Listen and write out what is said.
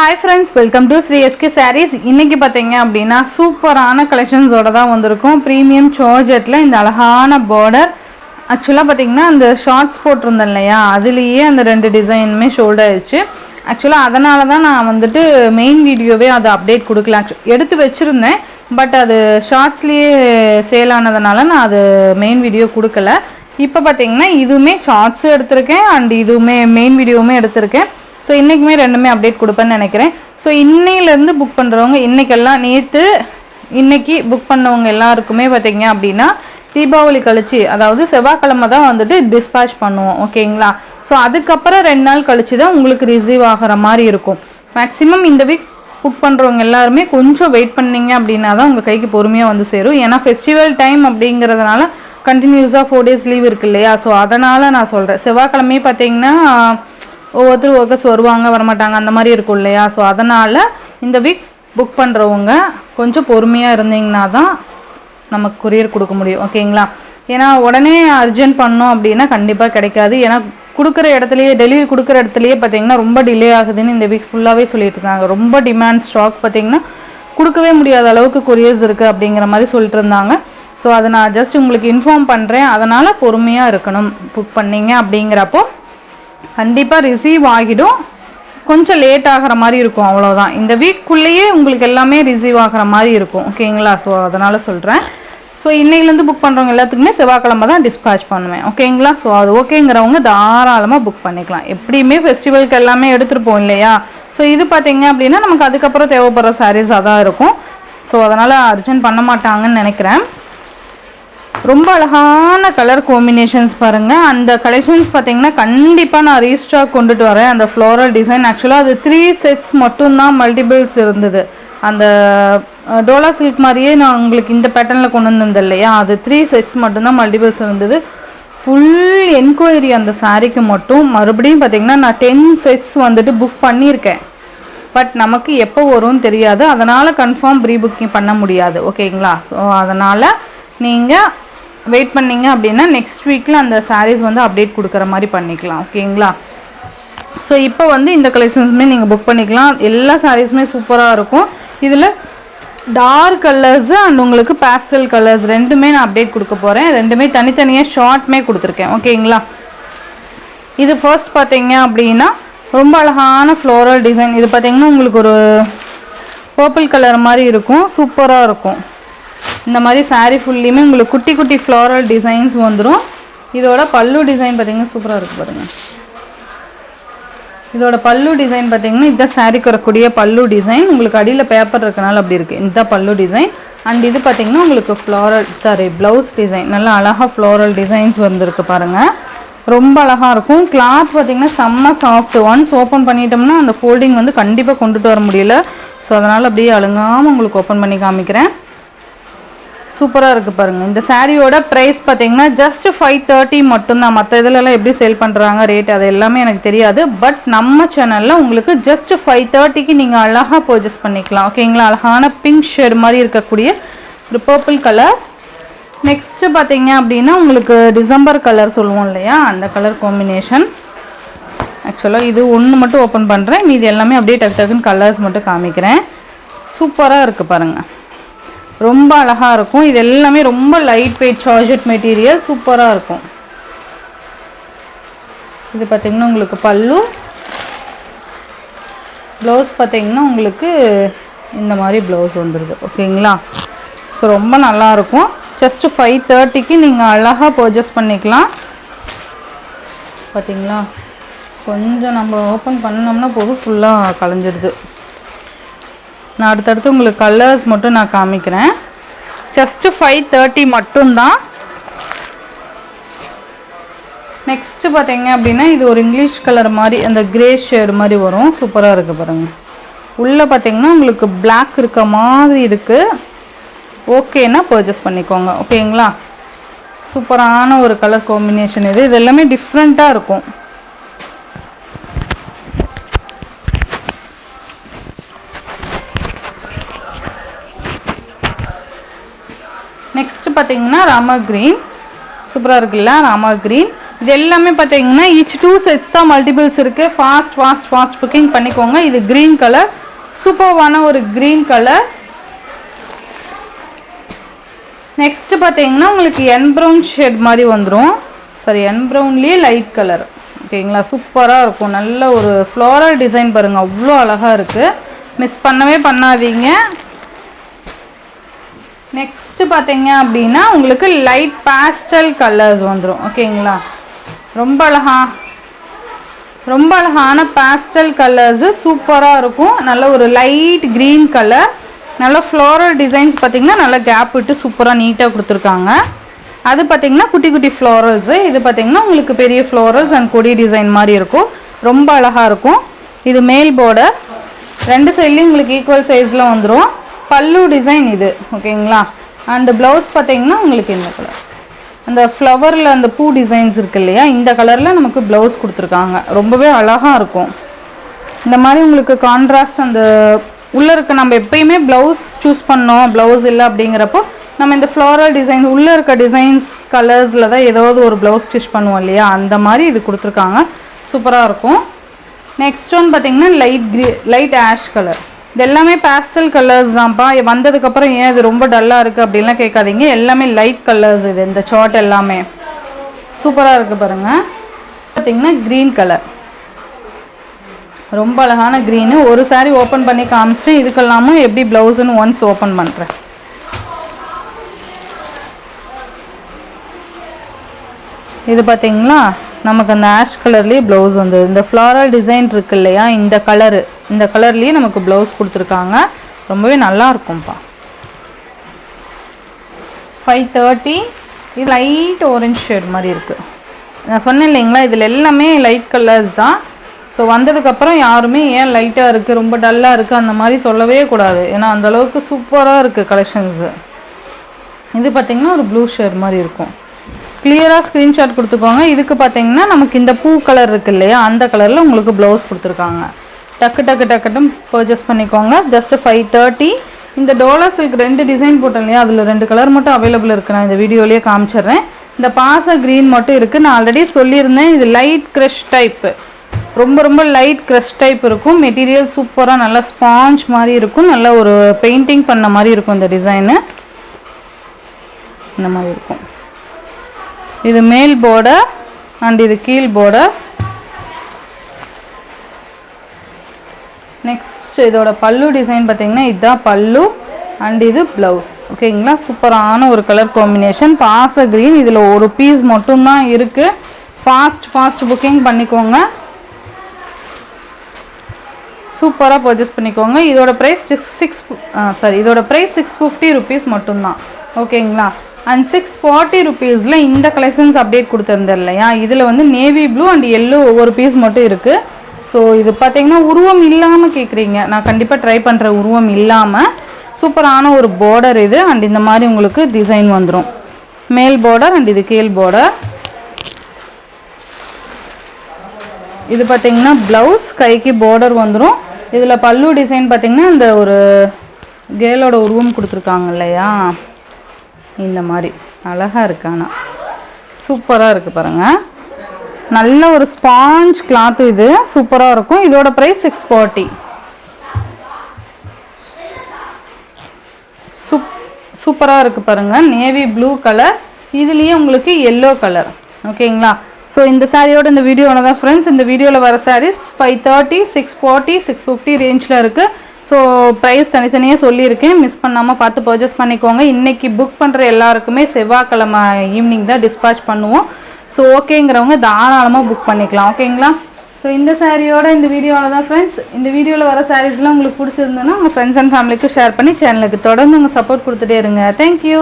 Hi friends, welcome to Sri SK Sarees. இன்னைக்கு பாத்தீங்க அப்படினா சூப்பரான கலெக்ஷன்ஸோட தான் வந்திருக்கும். பிரீமியம் ஜார்ஜெட்ல இந்த அழகான border. Actually பாத்தீங்கன்னா அந்த ஷார்ட்ஸ் போட்டுருந்தேன் இல்லையா, அதுலயே அந்த ரெண்டு டிசைனுமே ஷோல்டர் ஆயிடுச்சு. Actually அதனால தான் நான் வந்துட்டு மெயின் வீடியோவே அதை அப்டேட் கொடுக்கல. எடுத்து வச்சிருந்தேன், பட் அது ஷார்ட்ஸ்லயே சேல் ஆனதனால நான் அது மெயின் வீடியோ கொடுக்கல. இப்போ பாத்தீங்கன்னா இதுவுமே ஷார்ட்ஸ் எடுத்திருக்கேன் அண்ட் இதுவுமே மெயின் வீடியோவுமே எடுத்திருக்கேன். ஸோ இன்றைக்குமே ரெண்டுமே அப்டேட் கொடுப்பேன்னு நினைக்கிறேன். ஸோ இன்னையிலேருந்து புக் பண்ணுறவங்க இன்றைக்கெல்லாம் இன்னைக்கு புக் பண்ணவங்க எல்லாருக்குமே பார்த்தீங்க அப்படின்னா தீபாவளி கழிச்சு, அதாவது செவ்வாய்க்கிழமை தான் வந்துட்டு டிஸ்பேச் பண்ணுவோம், ஓகேங்களா. ஸோ அதுக்கப்புறம் 2 நாள் கழிச்சு தான் உங்களுக்கு ரிசீவ் ஆகிற மாதிரி இருக்கும். மேக்ஸிமம் இந்த வீக் புக் பண்ணுறவங்க எல்லாருமே கொஞ்சம் வெயிட் பண்ணிங்க அப்படின்னா தான் உங்கள் கைக்கு பொறுமையாக வந்து சேரும். ஏன்னா ஃபெஸ்டிவல் டைம் அப்படிங்கிறதுனால கண்டினியூஸாக 4 days லீவ் இருக்கு இல்லையா. ஸோ அதனால் நான் சொல்கிறேன், செவ்வாய்க்கிழமையே பார்த்தீங்கன்னா ஒவ்வொருத்தர் ஒர்க்கர்ஸ் வருவாங்க வரமாட்டாங்க அந்த மாதிரி இருக்கும் இல்லையா. ஸோ அதனால் இந்த வீக் புக் பண்ணுறவங்க கொஞ்சம் பொறுமையாக இருந்தீங்கன்னா தான் நமக்கு கொரியர் கொடுக்க முடியும், ஓகேங்களா. ஏன்னா உடனே அர்ஜென்ட் பண்ணோம் அப்படின்னா கண்டிப்பாக கிடைக்காது. ஏன்னா கொடுக்குற இடத்துலையே டெலிவரி கொடுக்குற இடத்துலையே பார்த்தீங்கன்னா ரொம்ப டிலே ஆகுதுன்னு இந்த வீக் ஃபுல்லாகவே சொல்லிட்டு இருக்காங்க. ரொம்ப டிமாண்ட் ஸ்டாக் பார்த்தீங்கன்னா கொடுக்கவே முடியாத அளவுக்கு கொரியர்ஸ் இருக்குது அப்படிங்கிற மாதிரி சொல்லிட்டு இருந்தாங்க. ஸோ அதை நான் ஜஸ்ட் உங்களுக்கு இன்ஃபார்ம் பண்ணுறேன். அதனால் பொறுமையாக இருக்கணும். புக் பண்ணிங்க அப்படிங்கிறப்போ கண்டிப்பாக ரிசீவ் ஆகிடும். கொஞ்சம் லேட் ஆகிற மாதிரி இருக்கும், அவ்வளோதான். இந்த வீக்குள்ளேயே உங்களுக்கு எல்லாமே ரிசீவ் ஆகிற மாதிரி இருக்கும், ஓகேங்களா. ஸோ அதனால் சொல்கிறேன். ஸோ இன்னையிலேருந்து புக் பண்ணுறவங்க எல்லாத்துக்குமே செவ்வாய்க்கிழமை தான் டிஸ்பேச் பண்ணுவேன், ஓகேங்களா. ஸோ அது ஓகேங்கிறவங்க தாராளமாக புக் பண்ணிக்கலாம். எப்படியுமே ஃபெஸ்டிவலுக்கு எல்லாமே எடுத்துருப்போம் இல்லையா. ஸோ இது பார்த்தீங்க அப்படின்னா நமக்கு அதுக்கப்புறம் தேவைப்படுற சாரீஸாக தான் இருக்கும். ஸோ அதனால் அர்ஜென்ட் பண்ண மாட்டாங்கன்னு நினைக்கிறேன். ரொம்ப அழகான கலர் காம்பினேஷன்ஸ் பாருங்கள். அந்த கலெக்ஷன்ஸ் பார்த்தீங்கன்னா கண்டிப்பாக நான் ரீஸ்டாக் கொண்டுட்டு வரேன். அந்த ஃப்ளோரல் டிசைன் ஆக்சுவலாக அது 3 sets மட்டும்தான் மல்டிபிள்ஸ் இருந்தது. அந்த டோலா சில்க் மாதிரியே நான் உங்களுக்கு இந்த பேட்டர்னில் கொண்டு வந்திருந்தேன் இல்லையா, அது 3 sets மட்டும்தான் மல்டிபிள்ஸ் இருந்தது. ஃபுல் என்கொயரி அந்த சாரீக்கு மட்டும். மறுபடியும் பார்த்தீங்கன்னா நான் 10 sets வந்துட்டு புக் பண்ணியிருக்கேன். பட் நமக்கு எப்போ வரும்னு தெரியாது, அதனால் கன்ஃபார்ம் ப்ரீ புக்கிங் பண்ண முடியாது, ஓகேங்களா. ஸோ அதனால் நீங்கள் வெயிட் பண்ணிங்க அப்படின்னா நெக்ஸ்ட் வீக்கில் அந்த சாரீஸ் வந்து அப்டேட் கொடுக்குற மாதிரி பண்ணிக்கலாம், ஓகேங்களா. ஸோ இப்போ வந்து இந்த கலெக்ஷன்ஸுமே நீங்கள் புக் பண்ணிக்கலாம். எல்லா சாரீஸுமே சூப்பராக இருக்கும். இதில் டார்க் கலர்ஸு அண்ட் உங்களுக்கு பேஸ்டல் கலர்ஸ் ரெண்டுமே நான் அப்டேட் கொடுக்க போகிறேன். ரெண்டுமே தனித்தனியாக ஷார்ட்மே கொடுத்துருக்கேன், ஓகேங்களா. இது ஃபர்ஸ்ட் பார்த்தீங்க அப்படின்னா ரொம்ப அழகான ஃப்ளோரல் டிசைன். இது பார்த்தீங்கன்னா உங்களுக்கு ஒரு பர்பிள் கலர் மாதிரி இருக்கும், சூப்பராக இருக்கும். இந்த மாதிரி சாரீ ஃபுல்லையுமே உங்களுக்கு குட்டி குட்டி ஃப்ளோரல் டிசைன்ஸ் வந்துடும். இதோட பல்லு டிசைன் பார்த்தீங்கன்னா சூப்பராக இருக்குது பாருங்கள். இதோட பல்லு டிசைன் பார்த்தீங்கன்னா இதுதான் சாரீக்கு வரக்கூடிய பல்லு டிசைன். உங்களுக்கு அடியில் பேப்பர் இருக்கனால அப்படி இருக்குது. இதுதான் பல்லு டிசைன். அண்ட் இது பார்த்தீங்கன்னா உங்களுக்கு ப்ளவுஸ் டிசைன். நல்லா அழகாக ஃப்ளோரல் டிசைன்ஸ் வந்துருக்கு பாருங்கள். ரொம்ப அழகாக இருக்கும். கிளாத் பார்த்தீங்கன்னா செம்ம சாஃப்ட். ஒன்ஸ் ஓப்பன் பண்ணிட்டோம்னா அந்த ஃபோல்டிங் வந்து கண்டிப்பாக கொண்டுட்டு வர முடியல. ஸோ அதனால் அப்படியே அழுங்காமல் உங்களுக்கு ஓப்பன் பண்ணி காமிக்கிறேன். சூப்பராக இருக்குது பாருங்கள். இந்த சாரியோட ப்ரைஸ் பார்த்தீங்கன்னா ஜஸ்ட் 530 மட்டும்தான். மற்ற இதிலெல்லாம் எப்படி சேல் பண்ணுறாங்க ரேட் அது எல்லாமே எனக்கு தெரியாது. பட் நம்ம சேனலில் உங்களுக்கு ஜஸ்ட் 530க்கு நீங்கள் அழகாக பர்ச்சேஸ் பண்ணிக்கலாம், ஓகேங்களா. அழகான பிங்க் ஷேட் மாதிரி இருக்கக்கூடிய ஒரு பர்பிள் கலர். நெக்ஸ்ட்டு பார்த்தீங்க அப்படின்னா உங்களுக்கு டிசம்பர் கலர் சொல்லுவோம் இல்லையா, அந்த கலர் காம்பினேஷன். ஆக்சுவலாக இது ஒன்று மட்டும் ஓப்பன் பண்ணுறேன், மீது எல்லாமே அப்படியே டக்குன்னு கலர்ஸ் மட்டும் காமிக்கிறேன். சூப்பராக இருக்குது பாருங்கள். ரொம்ப அழகாக இருக்கும். இது எல்லாமே ரொம்ப லைட் வெயிட் ஜார்ஜெட் மெட்டீரியல், சூப்பராக இருக்கும். இது பார்த்திங்கன்னா உங்களுக்கு பல்லு. ப்ளவுஸ் பார்த்திங்கன்னா உங்களுக்கு இந்த மாதிரி ப்ளவுஸ் வந்துடுது, ஓகேங்களா. ஸோ ரொம்ப நல்லாயிருக்கும். ஜஸ்ட்டு 530க்கு நீங்கள் அழகாக பர்ச்சேஸ் பண்ணிக்கலாம். பார்த்திங்களா, கொஞ்சம் நம்ம ஓப்பன் பண்ணோம்னா போதும் ஃபுல்லாக கலைஞ்சிடுது. நான் அடுத்தடுத்து உங்களுக்கு கலர்ஸ் மட்டும் நான் காமிக்கிறேன். ஜஸ்ட்டு 530 மட்டும்தான். நெக்ஸ்ட்டு பார்த்தீங்க அப்படின்னா இது ஒரு இங்கிலீஷ் கலர் மாதிரி அந்த கிரே ஷேடு மாதிரி வரும். சூப்பராக இருக்குது பாருங்கள். உள்ளே பார்த்தீங்கன்னா உங்களுக்கு பிளாக் இருக்க மாதிரி இருக்குது. ஓகேன்னா பர்ச்சேஸ் பண்ணிக்கோங்க, ஓகேங்களா. சூப்பரான ஒரு கலர் காம்பினேஷன் இது. இது எல்லாமே டிஃப்ரெண்ட்டாக இருக்கும். நெக்ஸ்ட் பார்த்தீங்கன்னா ராமா க்ரீன். சூப்பராக இருக்குல்ல ராமா க்ரீன். இது எல்லாமே பார்த்தீங்கன்னா ஈச் 2 செட்ஸ் தான் மல்டிபிள்ஸ் இருக்குது. ஃபாஸ்ட் புக்கிங் பண்ணிக்கோங்க. இது க்ரீன் கலர், சூப்பர்வான ஒரு க்ரீன் கலர். நெக்ஸ்ட் பார்த்தீங்கன்னா உங்களுக்கு என் ப்ரௌன் ஷேட் மாதிரி வந்துடும். சாரி, என் ப்ரௌன்லேயே லைட் கலர். ஓகேங்களா, சூப்பராக இருக்கும். நல்ல ஒரு ஃப்ளோரல் டிசைன் பாருங்கள், அவ்வளோ அழகாக இருக்குது. மிஸ் பண்ணவே பண்ணாதீங்க. நெக்ஸ்ட்டு பார்த்தீங்க அப்படின்னா உங்களுக்கு லைட் பேஸ்டல் கலர்ஸ் வந்துடும். ஓகேங்களா, ரொம்ப அழகான பேஸ்டல் கலர்ஸு சூப்பராக இருக்கும். நல்ல ஒரு லைட் க்ரீன் கலர், நல்ல ஃப்ளோரல் டிசைன்ஸ் பார்த்திங்கன்னா நல்லா கேப் விட்டு சூப்பராக நீட்டாக கொடுத்துருக்காங்க. அது பார்த்திங்கன்னா குட்டி குட்டி ஃப்ளோரல்ஸு. இது பார்த்திங்கன்னா உங்களுக்கு பெரிய ஃப்ளோரல்ஸ் அண்ட் கொடி டிசைன் மாதிரி இருக்கும். ரொம்ப அழகாக இருக்கும். இது மேல் பார்டர், 2 சைட்லேயும் உங்களுக்கு ஈக்குவல் சைஸில் வந்துடும். பல்லு டிசைன் இது. ஓகேங்களா, அண்டு ப்ளவுஸ் பார்த்திங்கன்னா உங்களுக்கு இந்த கலர், அந்த ஃப்ளவரில் அந்த பூ டிசைன்ஸ் இருக்குது இல்லையா, இந்த கலரில் நமக்கு ப்ளவுஸ் கொடுத்துருக்காங்க. ரொம்பவே அழகாக இருக்கும். இந்த மாதிரி உங்களுக்கு கான்ட்ராஸ்ட் அந்த உள்ளே இருக்க, நம்ம எப்பயுமே ப்ளவுஸ் சூஸ் பண்ணோம், ப்ளவுஸ் இல்லை அப்படிங்கிறப்போ நம்ம இந்த ஃப்ளோரல் டிசைன் உள்ளே இருக்க டிசைன்ஸ் கலர்ஸில் தான் ஏதாவது ஒரு ப்ளவுஸ் ஸ்டிச் பண்ணுவோம் இல்லையா, அந்த மாதிரி இது கொடுத்துருக்காங்க. சூப்பராக இருக்கும். நெக்ஸ்ட் ஒன் பார்த்திங்கன்னா லைட் ஆஷ் கலர். இது எல்லாமே பேஸ்டல் கலர்ஸ் தான்ப்பா. வந்ததுக்கப்புறம் ஏன் இது ரொம்ப டல்லாக இருக்குது அப்படின்லாம் கேட்காதீங்க. எல்லாமே லைட் கலர்ஸ். இது இந்த ஷார்ட் எல்லாமே சூப்பராக இருக்குது பாருங்கள். பார்த்திங்கன்னா க்ரீன் கலர், ரொம்ப அழகான க்ரீனு. ஒரு சாரீ ஓப்பன் பண்ணி காமிச்சிட்டு இதுக்கெல்லாமும் எப்படி ப்ளவுஸுன்னு ஒன்ஸ் ஓப்பன் பண்ணுறேன். இது பார்த்திங்களா, நமக்கு அந்த ஆஷ் கலர்லேயே ப்ளவுஸ் வந்து இந்த ஃப்ளாரல் டிசைன் இருக்குது இல்லையா, இந்த கலர்லேயே நமக்கு ப்ளவுஸ் கொடுத்துருக்காங்க. ரொம்பவே நல்லா இருக்கும்ப்பா. 530. இது லைட் ஆரஞ்ச் ஷேட் மாதிரி இருக்குது. நான் சொன்னேன் இல்லைங்களா, இதில் எல்லாமே லைட் கலர்ஸ் தான். ஸோ வந்ததுக்கப்புறம் யாருமே ஏன் லைட்டாக இருக்குது, ரொம்ப டல்லாக இருக்குது அந்த மாதிரி சொல்லவே கூடாது. ஏன்னா அந்தளவுக்கு சூப்பராக இருக்குது கலெக்ஷன்ஸு. இது பார்த்திங்கன்னா ஒரு ப்ளூ ஷேட் மாதிரி இருக்கும். கிளியராக ஸ்க்ரீன்ஷாட் கொடுத்துக்கோங்க. இதுக்கு பார்த்தீங்கன்னா நமக்கு இந்த பூ கலர் இருக்குது இல்லையா, அந்த கலரில் உங்களுக்கு ப்ளவுஸ் கொடுத்துருக்காங்க. டக்குன்னு பர்ச்சேஸ் பண்ணிக்கோங்க. ஜஸ்ட் 530. இந்த டோலா சில்க் 2 டிசைன் போட்டோம் இல்லையா, அதில் 2 கலர் மட்டும் அவைலபிள் இருக்குது. நான் இந்த வீடியோலேயே காமிச்சிடுறேன். இந்த பாச க்ரீன் மட்டும் இருக்குது. நான் ஆல்ரெடி சொல்லியிருந்தேன், இது லைட் க்ரஷ் டைப்பு, ரொம்ப லைட் க்ரஷ் டைப் இருக்கும். மெட்டீரியல் சூப்பராக நல்லா ஸ்பாஞ்ச் மாதிரி இருக்கும். நல்ல ஒரு பெயிண்டிங் பண்ண மாதிரி இருக்கும். இந்த டிசைனு இந்த மாதிரி இருக்கும். இது மேல் பார்டர் அண்ட் இது கீழ் பார்டர். நெக்ஸ்ட் இதோட பல்லு டிசைன் பார்த்தீங்கன்னா இதுதான் பல்லு அண்ட் இது ப்ளவுஸ். ஓகேங்களா, சூப்பரான ஒரு கலர் காம்பினேஷன். பாச க்ரீன். இதில் ஒரு பீஸ் மட்டும்தான் இருக்குது. ஃபாஸ்ட் புக்கிங் பண்ணிக்கோங்க. சூப்பராக பர்ச்சேஸ் பண்ணிக்கோங்க. இதோட ப்ரைஸ் இதோட ப்ரைஸ் 650 rupees மட்டும்தான். ஓகேங்களா, அண்ட் 640 rupeesல இந்த கலெக்ஷன்ஸ் அப்டேட் கொடுத்துருந்தேன் இல்லையா, இதில் வந்து நேவி ப்ளூ அண்ட் எல்லோ ஒவ்வொரு பீஸ் மட்டும் இருக்குது. ஸோ இது பார்த்தீங்கன்னா உருவம் இல்லாமல் கேட்குறீங்க, நான் கண்டிப்பாக ட்ரை பண்ணுற உருவம் இல்லாமல் சூப்பரான ஒரு பார்டர் இது. அண்ட் இந்த மாதிரி உங்களுக்கு டிசைன் வந்துடும். மேல் பார்டர் அண்ட் இது கீழ் பார்டர். இது பார்த்தீங்கன்னா ப்ளவுஸ், கைக்கு பார்டர் வந்துடும். இதில் பல்லு டிசைன் பார்த்தீங்கன்னா இந்த ஒரு கேலோட உருவம் கொடுத்துருக்காங்க இல்லையா, இந்த மாதிரி அழகாக இருக்கு. ஆனால் சூப்பராக இருக்குது பாருங்கள். நல்ல ஒரு ஸ்பாஞ்ச் கிளாத்து. இது சூப்பராக இருக்கும். இதோட ப்ரைஸ் 640. சூப்பராக இருக்குது பாருங்கள். நேவி ப்ளூ கலர், இதுலேயே உங்களுக்கு எல்லோ கலர். ஓகேங்களா, ஸோ இந்த சாரியோட இந்த வீடியோவில் தான் ஃப்ரெண்ட்ஸ். இந்த வீடியோவில் வர சாரீஸ் 530, 640, 650 ரேஞ்சில் இருக்குது. ஸோ ப்ரைஸ் தனித்தனியாக சொல்லியிருக்கேன். மிஸ் பண்ணாமல் பார்த்து பர்ச்சேஸ் பண்ணிக்கோங்க. இன்றைக்கி புக் பண்ணுற எல்லாருக்குமே செவ்வாய்க்கிழமை ஈவினிங் தான் டிஸ்பேச் பண்ணுவோம். ஸோ ஓகேங்கிறவங்க தாராளமாக புக் பண்ணிக்கலாம். ஓகேங்களா, ஸோ இந்த சாரியோட இந்த வீடியோவில் தான் ஃப்ரெண்ட்ஸ். இந்த வீடியோவில் வர சாரீஸ்லாம் உங்களுக்கு பிடிச்சிருந்ததுன்னா உங்கள் ஃப்ரெண்ட்ஸ் அண்ட் ஃபேமிலிக்கு ஷேர் பண்ணி சேனலுக்கு தொடர்ந்து உங்கள் சப்போர்ட் கொடுத்துட்டே இருங்க. தேங்க்யூ.